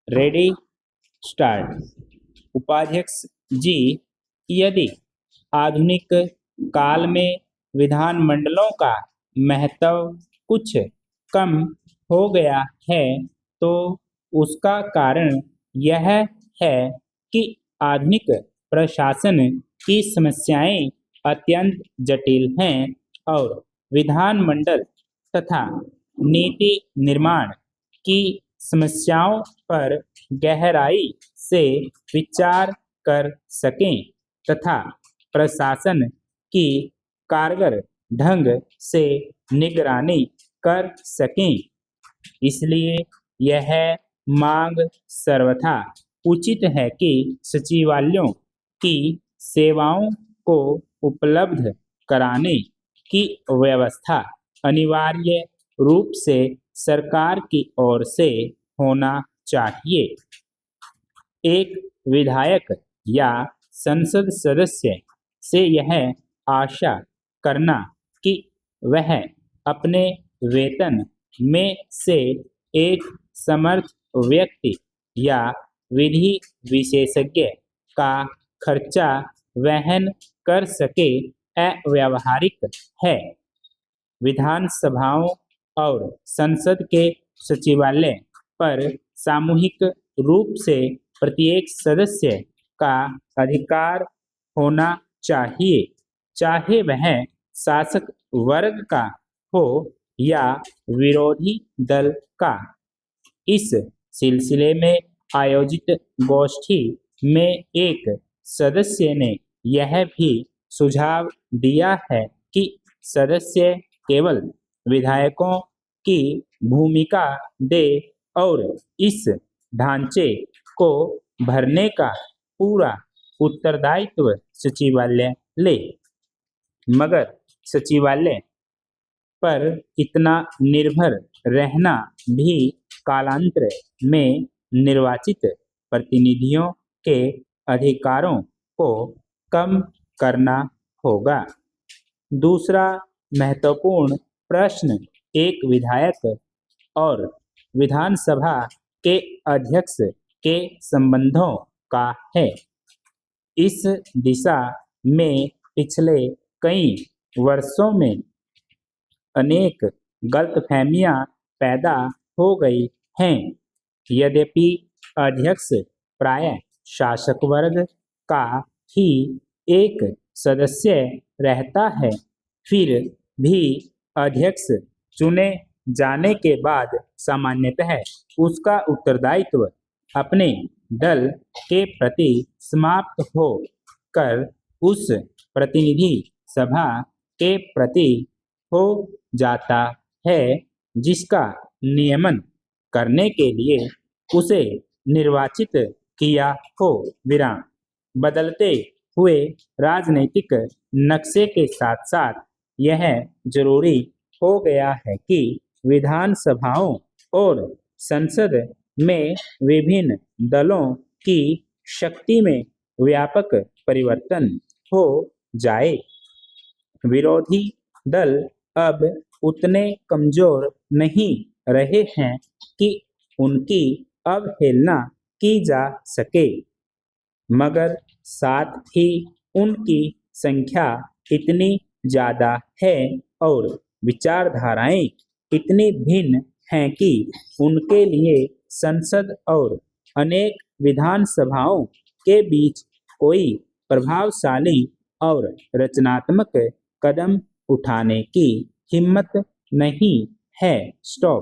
Ready start. उपाध्यक्ष जी, यदि आधुनिक काल में विधानमंडलों का महत्व कुछ कम हो गया है तो उसका कारण यह है कि आधुनिक प्रशासन की समस्याएं अत्यंत जटिल हैं और विधानमंडल तथा नीति निर्माण की समस्याओं पर गहराई से विचार कर सकें तथा प्रशासन की कारगर ढंग से निगरानी कर सकें। इसलिए यह मांग सर्वथा उचित है कि सचिवालयों की सेवाओं को उपलब्ध कराने की व्यवस्था अनिवार्य रूप से सरकार की ओर से होना चाहिए। एक विधायक या संसद सदस्य से यह आशा करना कि वह अपने वेतन में से एक समर्थ व्यक्ति या विधि विशेषज्ञ का खर्चा वहन कर सके अव्यावहारिक है। विधानसभाओं और संसद के सचिवालय पर सामूहिक रूप से प्रत्येक सदस्य का अधिकार होना चाहिए, चाहे वह शासक वर्ग का हो या विरोधी दल का। इस सिलसिले में आयोजित गोष्ठी में एक सदस्य ने यह भी सुझाव दिया है कि सदस्य केवल विधायकों की भूमिका दे और इस ढांचे को भरने का पूरा उत्तरदायित्व सचिवालय ले, मगर सचिवालय पर इतना निर्भर रहना भी कालांतर में निर्वाचित प्रतिनिधियों के अधिकारों को कम करना होगा। दूसरा महत्वपूर्ण प्रश्न एक विधायक और विधानसभा के अध्यक्ष के संबंधों का है। इस दिशा में पिछले कई वर्षों में अनेक गलतफहमियां पैदा हो गई हैं। यद्यपि अध्यक्ष प्रायः शासक वर्ग का ही एक सदस्य रहता है, फिर भी अध्यक्ष चुने जाने के बाद सामान्यतः उसका उत्तरदायित्व अपने दल के प्रति समाप्त हो कर उस प्रतिनिधि सभा के प्रति हो जाता है जिसका नियमन करने के लिए उसे निर्वाचित किया हो। विराम। बदलते हुए राजनीतिक नक्शे के साथ साथ यह जरूरी हो गया है कि विधानसभाओं और संसद में विभिन्न दलों की शक्ति में व्यापक परिवर्तन हो जाए। विरोधी दल अब उतने कमजोर नहीं रहे हैं कि उनकी अवहेलना की जा सके, मगर साथ ही उनकी संख्या इतनी ज्यादा है और विचारधाराएं इतनी भिन्न हैं कि उनके लिए संसद और अनेक विधानसभाओं के बीच कोई प्रभावशाली और रचनात्मक कदम उठाने की हिम्मत नहीं है। स्टॉप।